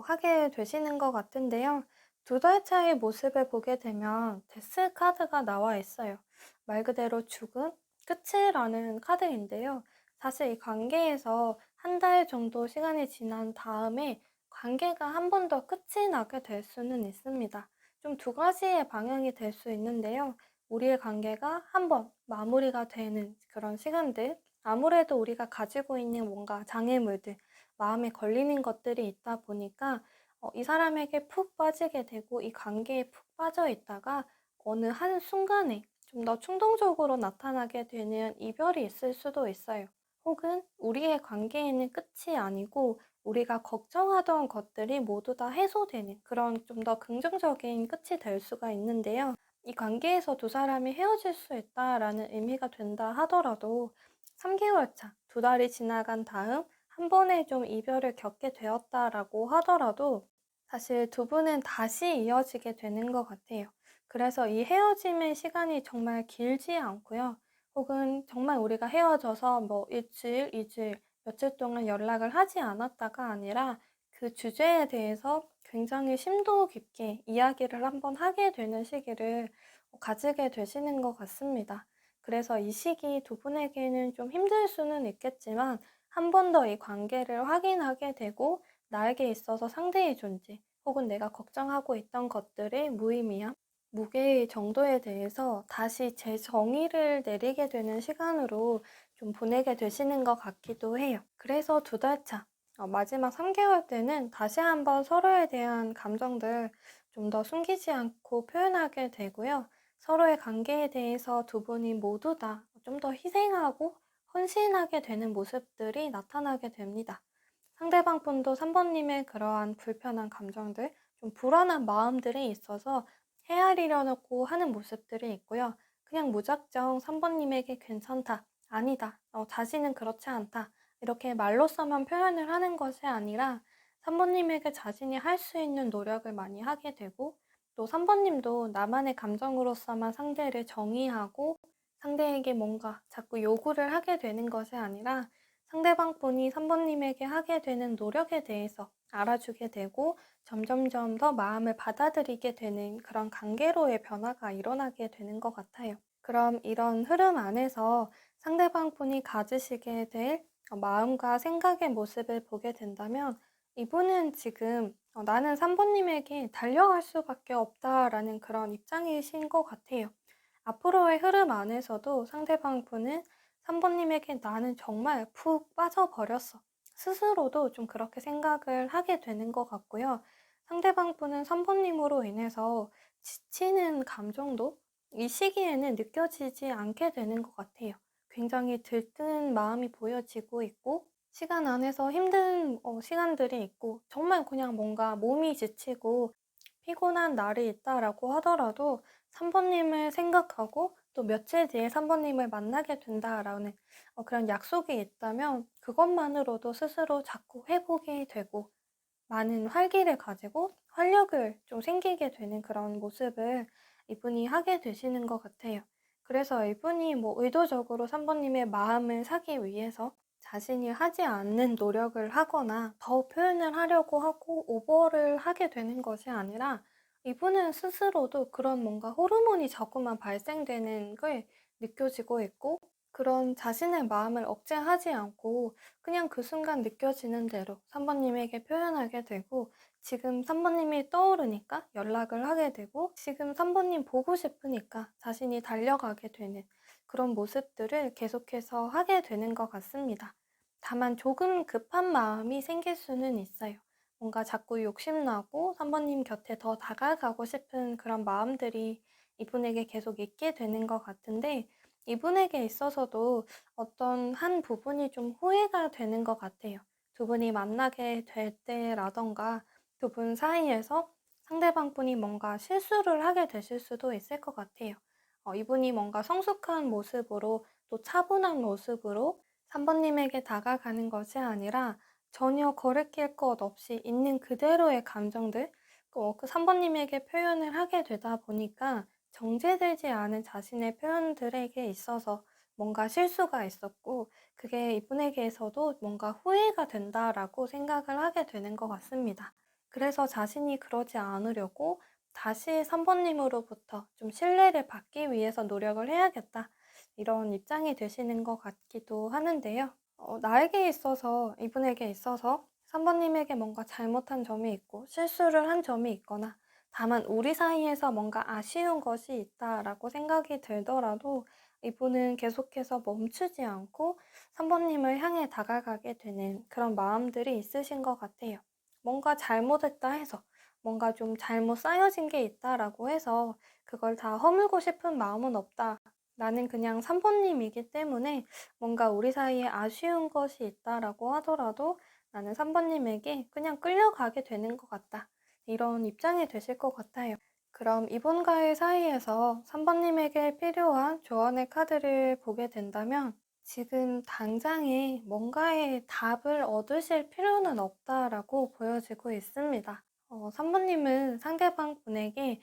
하게 되시는 것 같은데요. 2달 차의 모습을 보게 되면 데스 카드가 나와 있어요. 말 그대로 죽음, 끝이라는 카드인데요. 사실 이 관계에서 한 달 정도 시간이 지난 다음에 관계가 한 번 더 끝이 나게 될 수는 있습니다. 좀 두 가지의 방향이 될 수 있는데요. 우리의 관계가 한 번 마무리가 되는 그런 시간들, 아무래도 우리가 가지고 있는 뭔가 장애물들, 마음에 걸리는 것들이 있다 보니까 이 사람에게 푹 빠지게 되고 이 관계에 푹 빠져 있다가 어느 한순간에 좀 더 충동적으로 나타나게 되는 이별이 있을 수도 있어요. 혹은 우리의 관계에는 끝이 아니고 우리가 걱정하던 것들이 모두 다 해소되는 그런 좀 더 긍정적인 끝이 될 수가 있는데요. 이 관계에서 두 사람이 헤어질 수 있다라는 의미가 된다 하더라도 3개월 차, 2달이 지나간 다음 한 번에 좀 이별을 겪게 되었다라고 하더라도 사실 두 분은 다시 이어지게 되는 것 같아요. 그래서 이 헤어짐의 시간이 정말 길지 않고요. 혹은 정말 우리가 헤어져서 뭐 일주일, 이주일, 며칠 동안 연락을 하지 않았다가 아니라 그 주제에 대해서 굉장히 심도 깊게 이야기를 한번 하게 되는 시기를 가지게 되시는 것 같습니다. 그래서 이 시기 두 분에게는 좀 힘들 수는 있겠지만 한 번 더 이 관계를 확인하게 되고 나에게 있어서 상대의 존재 혹은 내가 걱정하고 있던 것들의 무의미함, 무게의 정도에 대해서 다시 재정의를 내리게 되는 시간으로 좀 보내게 되시는 것 같기도 해요. 그래서 2달 차, 마지막 3개월 때는 다시 한번 서로에 대한 감정들 좀 더 숨기지 않고 표현하게 되고요. 서로의 관계에 대해서 두 분이 모두 다 좀 더 희생하고 헌신하게 되는 모습들이 나타나게 됩니다. 상대방 분도 3번님의 그러한 불편한 감정들, 좀 불안한 마음들이 있어서 헤아리려고 하는 모습들이 있고요. 그냥 무작정 3번님에게 괜찮다, 아니다, 자신은 그렇지 않다, 이렇게 말로써만 표현을 하는 것이 아니라 3번님에게 자신이 할 수 있는 노력을 많이 하게 되고 또 3번님도 나만의 감정으로서만 상대를 정의하고 상대에게 뭔가 자꾸 요구를 하게 되는 것이 아니라 상대방 분이 3번님에게 하게 되는 노력에 대해서 알아주게 되고 점점점 더 마음을 받아들이게 되는 그런 관계로의 변화가 일어나게 되는 것 같아요. 그럼 이런 흐름 안에서 상대방 분이 가지시게 될 마음과 생각의 모습을 보게 된다면 이분은 지금 나는 3번님에게 달려갈 수밖에 없다라는 그런 입장이신 것 같아요. 앞으로의 흐름 안에서도 상대방 분은 3번님에게 나는 정말 푹 빠져버렸어. 스스로도 좀 그렇게 생각을 하게 되는 것 같고요. 상대방 분은 3번님으로 인해서 지치는 감정도 이 시기에는 느껴지지 않게 되는 것 같아요. 굉장히 들뜬 마음이 보여지고 있고, 시간 안에서 힘든 시간들이 있고, 정말 그냥 뭔가 몸이 지치고 피곤한 날이 있다라고 하더라도 3번님을 생각하고 또 며칠 뒤에 3번님을 만나게 된다라는 그런 약속이 있다면 그것만으로도 스스로 자꾸 회복이 되고 많은 활기를 가지고 활력을 좀 생기게 되는 그런 모습을 이분이 하게 되시는 것 같아요. 그래서 이분이 뭐 의도적으로 3번님의 마음을 사기 위해서 자신이 하지 않는 노력을 하거나 더 표현을 하려고 하고 오버를 하게 되는 것이 아니라 이분은 스스로도 그런 뭔가 호르몬이 자꾸만 발생되는 걸 느껴지고 있고 그런 자신의 마음을 억제하지 않고 그냥 그 순간 느껴지는 대로 3번님에게 표현하게 되고 지금 3번님이 떠오르니까 연락을 하게 되고 지금 3번님 보고 싶으니까 자신이 달려가게 되는 그런 모습들을 계속해서 하게 되는 것 같습니다. 다만 조금 급한 마음이 생길 수는 있어요. 뭔가 자꾸 욕심나고 3번님 곁에 더 다가가고 싶은 그런 마음들이 이분에게 계속 있게 되는 것 같은데 이분에게 있어서도 어떤 한 부분이 좀 후회가 되는 것 같아요. 두 분이 만나게 될 때라던가 두 분 사이에서 상대방 분이 뭔가 실수를 하게 되실 수도 있을 것 같아요. 이분이 뭔가 성숙한 모습으로 또 차분한 모습으로 3번님에게 다가가는 것이 아니라 전혀 거리낄 것 없이 있는 그대로의 감정들, 그 3번님에게 표현을 하게 되다 보니까 정제되지 않은 자신의 표현들에게 있어서 뭔가 실수가 있었고, 그게 이분에게서도 뭔가 후회가 된다라고 생각을 하게 되는 것 같습니다. 그래서 자신이 그러지 않으려고 다시 3번님으로부터 좀 신뢰를 받기 위해서 노력을 해야겠다. 이런 입장이 되시는 것 같기도 하는데요. 나에게 있어서, 이분에게 있어서 3번님에게 뭔가 잘못한 점이 있고 실수를 한 점이 있거나 다만 우리 사이에서 뭔가 아쉬운 것이 있다라고 생각이 들더라도 이분은 계속해서 멈추지 않고 3번님을 향해 다가가게 되는 그런 마음들이 있으신 것 같아요. 뭔가 잘못했다 해서 뭔가 좀 잘못 쌓여진 게 있다라고 해서 그걸 다 허물고 싶은 마음은 없다. 나는 그냥 3번님이기 때문에 뭔가 우리 사이에 아쉬운 것이 있다라고 하더라도 나는 3번님에게 그냥 끌려가게 되는 것 같다. 이런 입장이 되실 것 같아요. 그럼 이분과의 사이에서 3번님에게 필요한 조언의 카드를 보게 된다면 지금 당장에 뭔가의 답을 얻으실 필요는 없다라고 보여지고 있습니다. 3번님은 상대방 분에게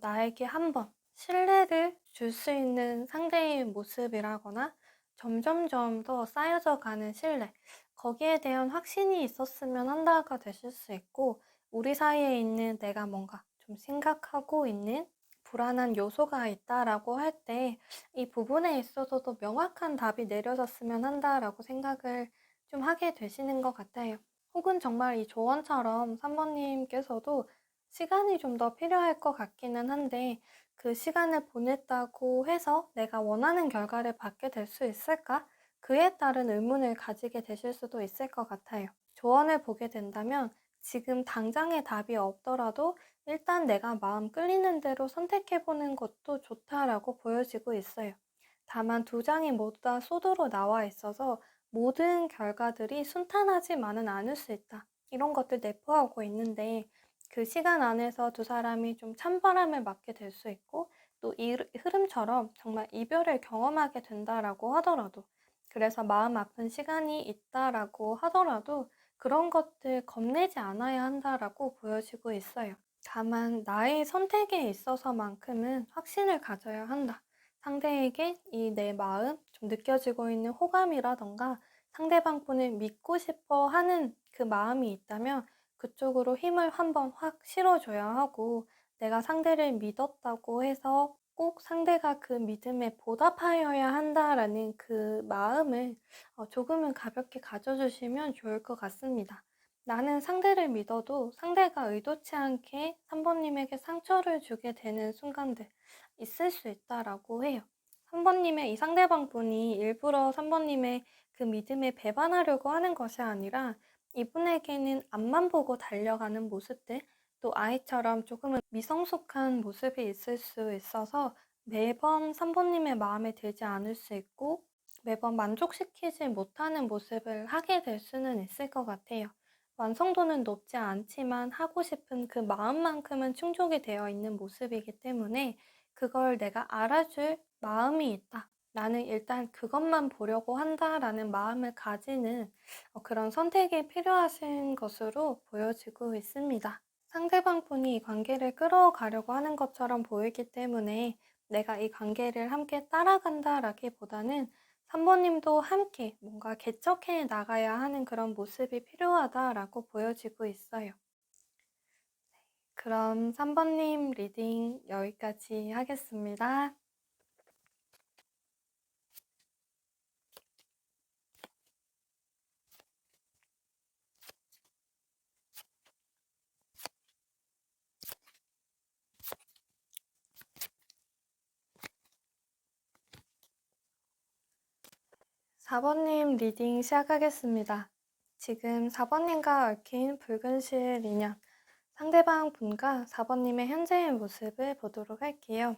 나에게 한번 신뢰를 줄 수 있는 상대의 모습이라거나 점점점 더 쌓여져 가는 신뢰, 거기에 대한 확신이 있었으면 한다가 되실 수 있고, 우리 사이에 있는 내가 뭔가 좀 생각하고 있는 불안한 요소가 있다라고 할 때 이 부분에 있어서도 명확한 답이 내려졌으면 한다라고 생각을 좀 하게 되시는 것 같아요. 혹은 정말 이 조언처럼 3번님께서도 시간이 좀 더 필요할 것 같기는 한데 그 시간을 보냈다고 해서 내가 원하는 결과를 받게 될 수 있을까? 그에 따른 의문을 가지게 되실 수도 있을 것 같아요. 조언을 보게 된다면 지금 당장의 답이 없더라도 일단 내가 마음 끌리는 대로 선택해보는 것도 좋다라고 보여지고 있어요. 다만 두 장이 모두 다 소드로 나와 있어서 모든 결과들이 순탄하지만은 않을 수 있다. 이런 것들 내포하고 있는데 그 시간 안에서 두 사람이 좀 찬바람을 맞게 될 수 있고 또 이 흐름처럼 정말 이별을 경험하게 된다라고 하더라도 그래서 마음 아픈 시간이 있다라고 하더라도 그런 것들 겁내지 않아야 한다라고 보여지고 있어요. 다만 나의 선택에 있어서만큼은 확신을 가져야 한다. 상대에게 이 내 마음, 좀 느껴지고 있는 호감이라던가 상대방 분을 믿고 싶어 하는 그 마음이 있다면 그쪽으로 힘을 한번 확 실어줘야 하고 내가 상대를 믿었다고 해서 꼭 상대가 그 믿음에 보답하여야 한다라는 그 마음을 조금은 가볍게 가져주시면 좋을 것 같습니다. 나는 상대를 믿어도 상대가 의도치 않게 3번님에게 상처를 주게 되는 순간들 있을 수 있다라고 해요. 3번님의 이 상대방 분이 일부러 3번님의 그 믿음에 배반하려고 하는 것이 아니라 이분에게는 앞만 보고 달려가는 모습들, 또 아이처럼 조금은 미성숙한 모습이 있을 수 있어서 매번 3번님의 마음에 들지 않을 수 있고 매번 만족시키지 못하는 모습을 하게 될 수는 있을 것 같아요. 완성도는 높지 않지만 하고 싶은 그 마음만큼은 충족이 되어 있는 모습이기 때문에 그걸 내가 알아줄 마음이 있다. 나는 일단 그것만 보려고 한다라는 마음을 가지는 그런 선택이 필요하신 것으로 보여지고 있습니다. 상대방 분이 이 관계를 끌어가려고 하는 것처럼 보이기 때문에 내가 이 관계를 함께 따라간다라기보다는 3번님도 함께 뭔가 개척해 나가야 하는 그런 모습이 필요하다라고 보여지고 있어요. 그럼 3번님 리딩 여기까지 하겠습니다. 4번님 리딩 시작하겠습니다. 지금 4번님과 얽힌 붉은 실 인연, 상대방 분과 4번님의 현재의 모습을 보도록 할게요.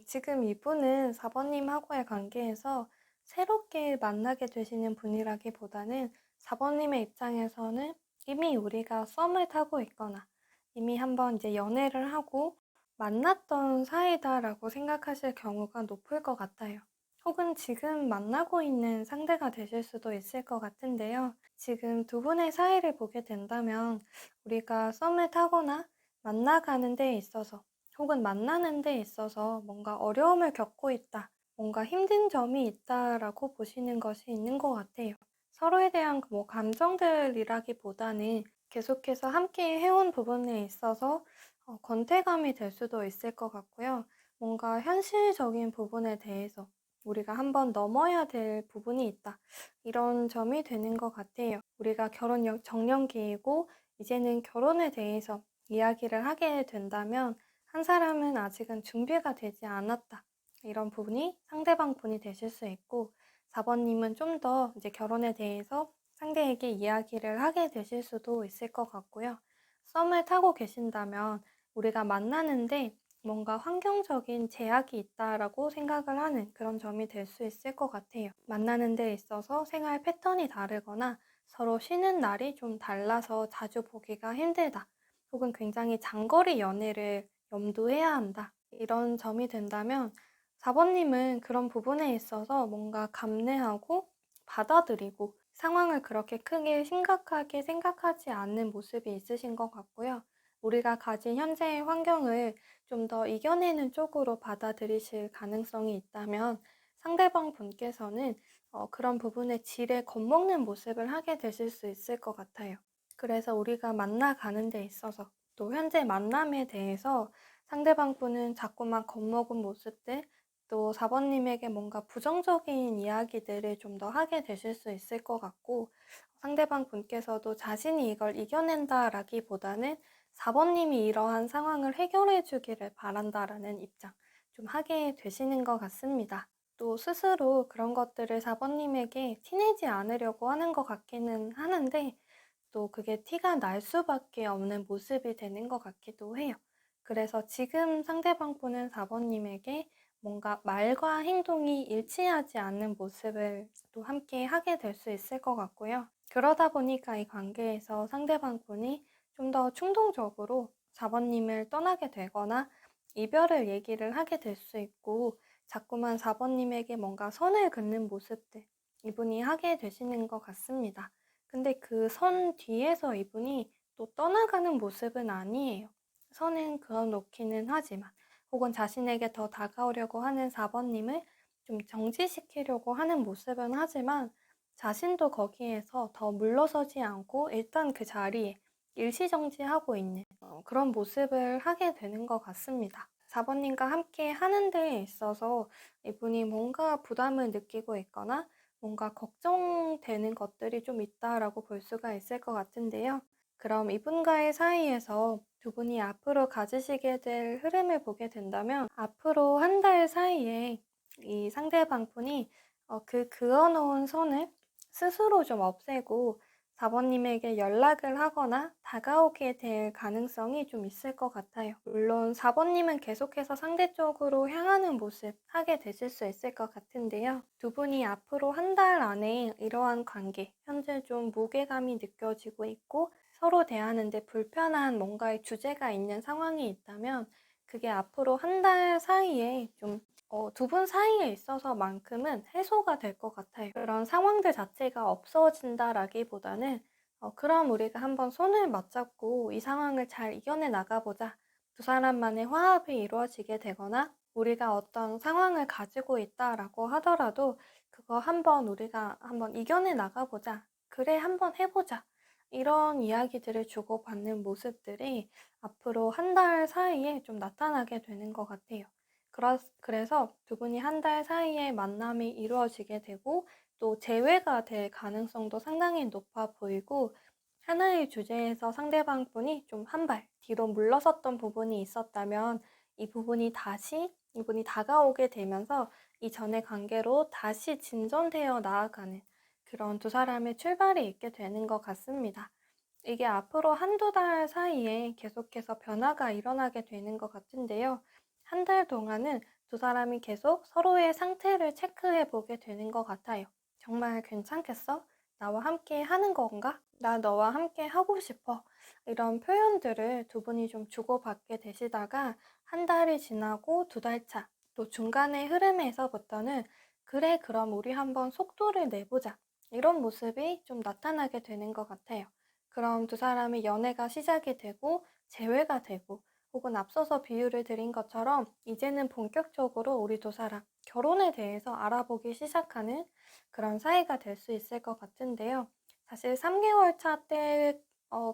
지금 이분은 4번님하고의 관계에서 새롭게 만나게 되시는 분이라기보다는 4번님의 입장에서는 이미 우리가 썸을 타고 있거나 이미 한번 이제 연애를 하고 만났던 사이다라고 생각하실 경우가 높을 것 같아요. 혹은 지금 만나고 있는 상대가 되실 수도 있을 것 같은데요. 지금 두 분의 사이를 보게 된다면 우리가 썸을 타거나 만나가는 데 있어서 혹은 만나는 데 있어서 뭔가 어려움을 겪고 있다, 뭔가 힘든 점이 있다라고 보시는 것이 있는 것 같아요. 서로에 대한 뭐 감정들이라기보다는 계속해서 함께 해온 부분에 있어서 권태감이 될 수도 있을 것 같고요. 뭔가 현실적인 부분에 대해서 우리가 한번 넘어야 될 부분이 있다. 이런 점이 되는 것 같아요. 우리가 정년기이고 이제는 결혼에 대해서 이야기를 하게 된다면 한 사람은 아직은 준비가 되지 않았다. 이런 부분이 상대방 분이 되실 수 있고 4번님은 좀 더 이제 결혼에 대해서 상대에게 이야기를 하게 되실 수도 있을 것 같고요. 썸을 타고 계신다면 우리가 만나는데 뭔가 환경적인 제약이 있다라고 생각을 하는 그런 점이 될 수 있을 것 같아요. 만나는 데 있어서 생활 패턴이 다르거나 서로 쉬는 날이 좀 달라서 자주 보기가 힘들다. 혹은 굉장히 장거리 연애를 염두해야 한다. 이런 점이 된다면 4번님은 그런 부분에 있어서 뭔가 감내하고 받아들이고 상황을 그렇게 크게 심각하게 생각하지 않는 모습이 있으신 것 같고요. 우리가 가진 현재의 환경을 좀 더 이겨내는 쪽으로 받아들이실 가능성이 있다면 상대방 분께서는 그런 부분에 지레 겁먹는 모습을 하게 되실 수 있을 것 같아요. 그래서 우리가 만나가는 데 있어서 또 현재 만남에 대해서 상대방 분은 자꾸만 겁먹은 모습들 또 4번님에게 뭔가 부정적인 이야기들을 좀 더 하게 되실 수 있을 것 같고 상대방 분께서도 자신이 이걸 이겨낸다라기보다는 4번님이 이러한 상황을 해결해 주기를 바란다라는 입장 좀 하게 되시는 것 같습니다. 또 스스로 그런 것들을 4번님에게 티내지 않으려고 하는 것 같기는 하는데 또 그게 티가 날 수밖에 없는 모습이 되는 것 같기도 해요. 그래서 지금 상대방 분은 4번님에게 뭔가 말과 행동이 일치하지 않는 모습을 또 함께 하게 될 수 있을 것 같고요. 그러다 보니까 이 관계에서 상대방 분이 좀 더 충동적으로 4번님을 떠나게 되거나 이별을 얘기를 하게 될 수 있고 자꾸만 4번님에게 뭔가 선을 긋는 모습들 이분이 하게 되시는 것 같습니다. 근데 그 선 뒤에서 이분이 또 떠나가는 모습은 아니에요. 선은 그어놓기는 하지만 혹은 자신에게 더 다가오려고 하는 4번님을 좀 정지시키려고 하는 모습은 하지만 자신도 거기에서 더 물러서지 않고 일단 그 자리에 일시정지하고 있는 그런 모습을 하게 되는 것 같습니다. 4번님과 함께 하는 데에 있어서 이분이 뭔가 부담을 느끼고 있거나 뭔가 걱정되는 것들이 좀 있다라고 볼 수가 있을 것 같은데요. 그럼 이분과의 사이에서 두 분이 앞으로 가지시게 될 흐름을 보게 된다면 앞으로 한 달 사이에 이 상대방 분이 그 그어놓은 선을 스스로 좀 없애고 4번님에게 연락을 하거나 다가오게 될 가능성이 좀 있을 것 같아요. 물론 4번님은 계속해서 상대 쪽으로 향하는 모습 하게 되실 수 있을 것 같은데요. 두 분이 앞으로 한 달 안에 이러한 관계, 현재 좀 무게감이 느껴지고 있고 서로 대하는데 불편한 뭔가의 주제가 있는 상황이 있다면 그게 앞으로 한 달 사이에 좀 두 분 사이에 있어서만큼은 해소가 될 것 같아요. 그런 상황들 자체가 없어진다라기보다는 그럼 우리가 한번 손을 맞잡고 이 상황을 잘 이겨내 나가보자. 두 사람만의 화합이 이루어지게 되거나 우리가 어떤 상황을 가지고 있다라고 하더라도 그거 한번 우리가 한번 이겨내 나가보자. 그래, 한번 해보자. 이런 이야기들을 주고받는 모습들이 앞으로 한 달 사이에 좀 나타나게 되는 것 같아요. 그래서 두 분이 한 달 사이에 만남이 이루어지게 되고 또 재회가 될 가능성도 상당히 높아 보이고 하나의 주제에서 상대방 분이 좀 한 발 뒤로 물러섰던 부분이 있었다면 이분이 다가오게 되면서 이전의 관계로 다시 진전되어 나아가는 그런 두 사람의 출발이 있게 되는 것 같습니다. 이게 앞으로 한두 달 사이에 계속해서 변화가 일어나게 되는 것 같은데요. 한 달 동안은 두 사람이 계속 서로의 상태를 체크해 보게 되는 것 같아요. 정말 괜찮겠어? 나와 함께 하는 건가? 나 너와 함께 하고 싶어. 이런 표현들을 두 분이 좀 주고받게 되시다가 한 달이 지나고 두 달 차, 또 중간의 흐름에서부터는 그래, 그럼 우리 한번 속도를 내보자. 이런 모습이 좀 나타나게 되는 것 같아요. 그럼 두 사람의 연애가 시작이 되고 재회가 되고 혹은 앞서서 비유를 드린 것처럼 이제는 본격적으로 우리 두 사람 결혼에 대해서 알아보기 시작하는 그런 사이가 될 수 있을 것 같은데요. 사실 3개월 차 때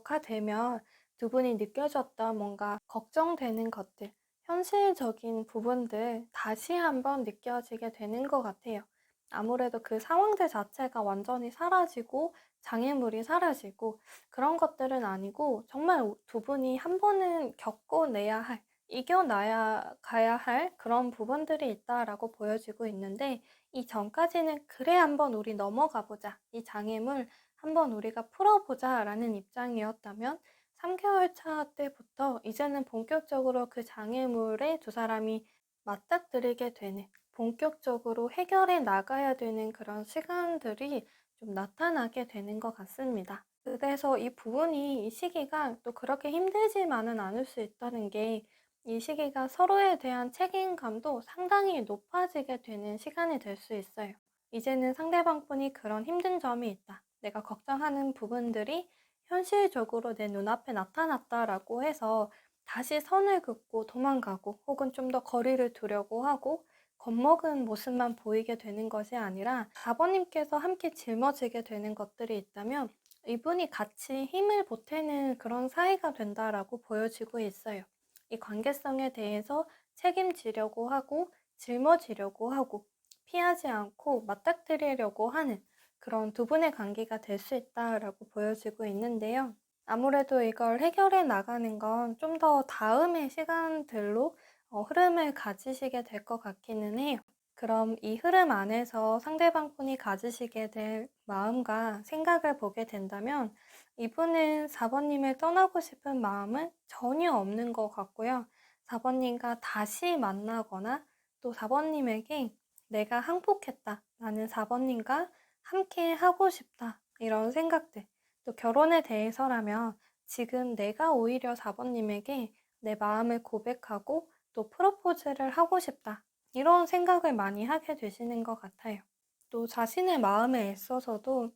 가 되면 두 분이 느껴졌던 뭔가 걱정되는 것들, 현실적인 부분들 다시 한번 느껴지게 되는 것 같아요. 아무래도 그 상황들 자체가 완전히 사라지고 장애물이 사라지고 그런 것들은 아니고 정말 두 분이 한 번은 겪어내야 할, 이겨나야 가야 할 그런 부분들이 있다라고 보여지고 있는데 이 전까지는 그래 한번 우리 넘어가 보자. 이 장애물 한번 우리가 풀어보자라는 입장이었다면 3개월 차 때부터 이제는 본격적으로 그 장애물에 두 사람이 맞닥뜨리게 되는 본격적으로 해결해 나가야 되는 그런 시간들이 좀 나타나게 되는 것 같습니다. 그래서 이 부분이 이 시기가 또 그렇게 힘들지만은 않을 수 있다는 게 이 시기가 서로에 대한 책임감도 상당히 높아지게 되는 시간이 될 수 있어요. 이제는 상대방 분이 그런 힘든 점이 있다. 내가 걱정하는 부분들이 현실적으로 내 눈앞에 나타났다라고 해서 다시 선을 긋고 도망가고 혹은 좀 더 거리를 두려고 하고 겁먹은 모습만 보이게 되는 것이 아니라 아버님께서 함께 짊어지게 되는 것들이 있다면 이분이 같이 힘을 보태는 그런 사이가 된다라고 보여지고 있어요. 이 관계성에 대해서 책임지려고 하고 짊어지려고 하고 피하지 않고 맞닥뜨리려고 하는 그런 두 분의 관계가 될 수 있다라고 보여지고 있는데요. 아무래도 이걸 해결해 나가는 건 좀 더 다음의 시간들로 흐름을 가지시게 될 것 같기는 해요. 그럼 이 흐름 안에서 상대방 분이 가지시게 될 마음과 생각을 보게 된다면 이분은 4번님을 떠나고 싶은 마음은 전혀 없는 것 같고요. 4번님과 다시 만나거나 또 4번님에게 내가 항복했다. 나는 4번님과 함께 하고 싶다. 이런 생각들. 또 결혼에 대해서라면 지금 내가 오히려 4번님에게 내 마음을 고백하고 또 프로포즈를 하고 싶다. 이런 생각을 많이 하게 되시는 것 같아요. 또 자신의 마음에 있어서도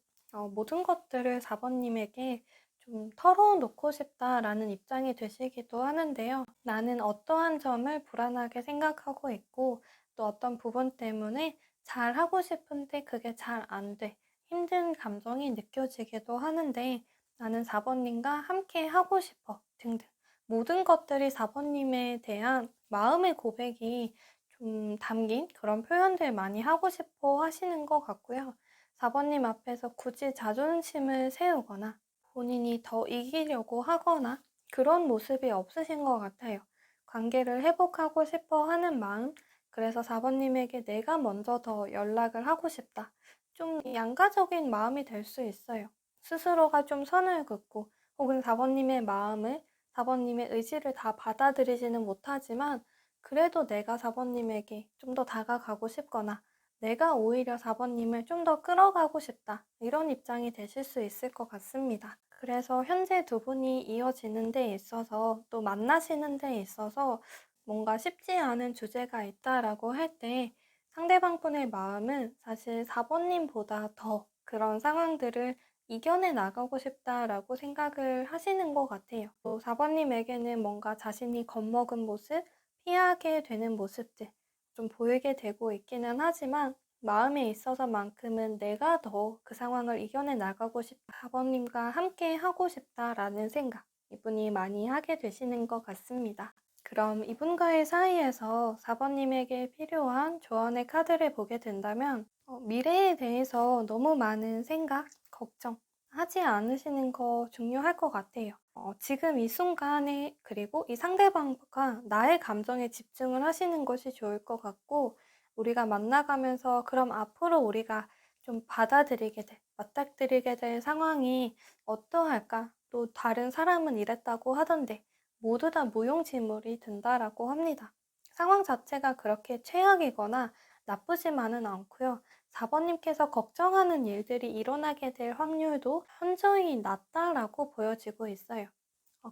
모든 것들을 4번님에게 좀 털어놓고 싶다라는 입장이 되시기도 하는데요. 나는 어떠한 점을 불안하게 생각하고 있고 또 어떤 부분 때문에 잘 하고 싶은데 그게 잘 안 돼. 힘든 감정이 느껴지기도 하는데 나는 4번님과 함께 하고 싶어 등등. 모든 것들이 4번님에 대한 마음의 고백이 좀 담긴 그런 표현들 많이 하고 싶어 하시는 것 같고요. 4번님 앞에서 굳이 자존심을 세우거나 본인이 더 이기려고 하거나 그런 모습이 없으신 것 같아요. 관계를 회복하고 싶어 하는 마음, 그래서 4번님에게 내가 먼저 더 연락을 하고 싶다. 좀 양가적인 마음이 될 수 있어요. 스스로가 좀 선을 긋고 혹은 4번님의 마음을 4번님의 의지를 다 받아들이지는 못하지만 그래도 내가 4번님에게 좀 더 다가가고 싶거나 내가 오히려 4번님을 좀 더 끌어가고 싶다. 이런 입장이 되실 수 있을 것 같습니다. 그래서 현재 두 분이 이어지는 데 있어서 또 만나시는 데 있어서 뭔가 쉽지 않은 주제가 있다라고 할 때 상대방 분의 마음은 사실 4번님보다 더 그런 상황들을 이겨내 나가고 싶다라고 생각을 하시는 것 같아요. 또 4번님에게는 뭔가 자신이 겁먹은 모습, 피하게 되는 모습들 좀 보이게 되고 있기는 하지만 마음에 있어서만큼은 내가 더 그 상황을 이겨내 나가고 싶다. 4번님과 함께 하고 싶다라는 생각 이분이 많이 하게 되시는 것 같습니다. 그럼 이분과의 사이에서 4번님에게 필요한 조언의 카드를 보게 된다면 미래에 대해서 너무 많은 생각, 걱정 하지 않으시는 거 중요할 것 같아요. 지금 이 순간에 그리고 이 상대방과 나의 감정에 집중을 하시는 것이 좋을 것 같고 우리가 만나가면서 그럼 앞으로 우리가 좀 받아들이게 될, 맞닥뜨리게 될 상황이 어떠할까? 또 다른 사람은 이랬다고 하던데 모두 다 무용지물이 된다라고 합니다. 상황 자체가 그렇게 최악이거나 나쁘지만은 않고요. 4번님께서 걱정하는 일들이 일어나게 될 확률도 현저히 낮다라고 보여지고 있어요.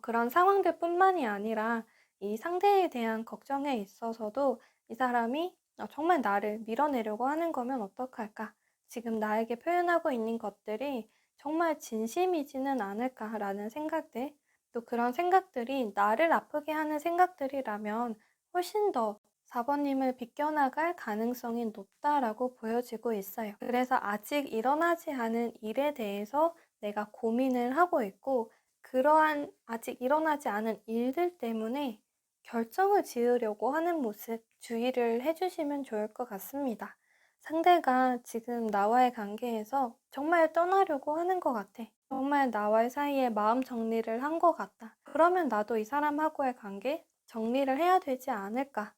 그런 상황들 뿐만이 아니라 이 상대에 대한 걱정에 있어서도 이 사람이 정말 나를 밀어내려고 하는 거면 어떡할까? 지금 나에게 표현하고 있는 것들이 정말 진심이지는 않을까라는 생각들, 또 그런 생각들이 나를 아프게 하는 생각들이라면 훨씬 더 4번님을 비껴나갈 가능성이 높다라고 보여지고 있어요. 그래서 아직 일어나지 않은 일에 대해서 내가 고민을 하고 있고 그러한 아직 일어나지 않은 일들 때문에 결정을 지으려고 하는 모습 주의를 해주시면 좋을 것 같습니다. 상대가 지금 나와의 관계에서 정말 떠나려고 하는 것 같아. 정말 나와의 사이에 마음 정리를 한 것 같다. 그러면 나도 이 사람하고의 관계 정리를 해야 되지 않을까.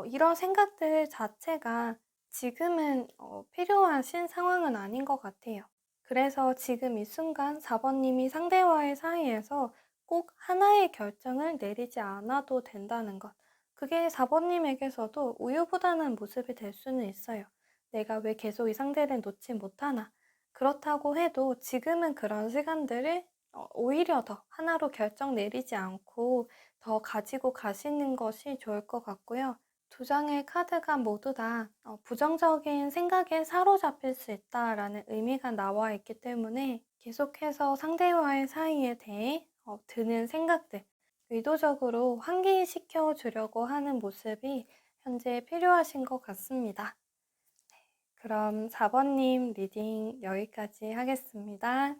이런 생각들 자체가 지금은 필요하신 상황은 아닌 것 같아요. 그래서 지금 이 순간 4번님이 상대와의 사이에서 꼭 하나의 결정을 내리지 않아도 된다는 것. 그게 4번님에게서도 우유부단한 모습이 될 수는 있어요. 내가 왜 계속 이 상대를 놓지 못하나. 그렇다고 해도 지금은 그런 시간들을 오히려 더 하나로 결정 내리지 않고 더 가지고 가시는 것이 좋을 것 같고요. 두 장의 카드가 모두 다 부정적인 생각에 사로잡힐 수 있다라는 의미가 나와 있기 때문에 계속해서 상대와의 사이에 대해 드는 생각들, 의도적으로 환기시켜 주려고 하는 모습이 현재 필요하신 것 같습니다. 그럼 4번님 리딩 여기까지 하겠습니다.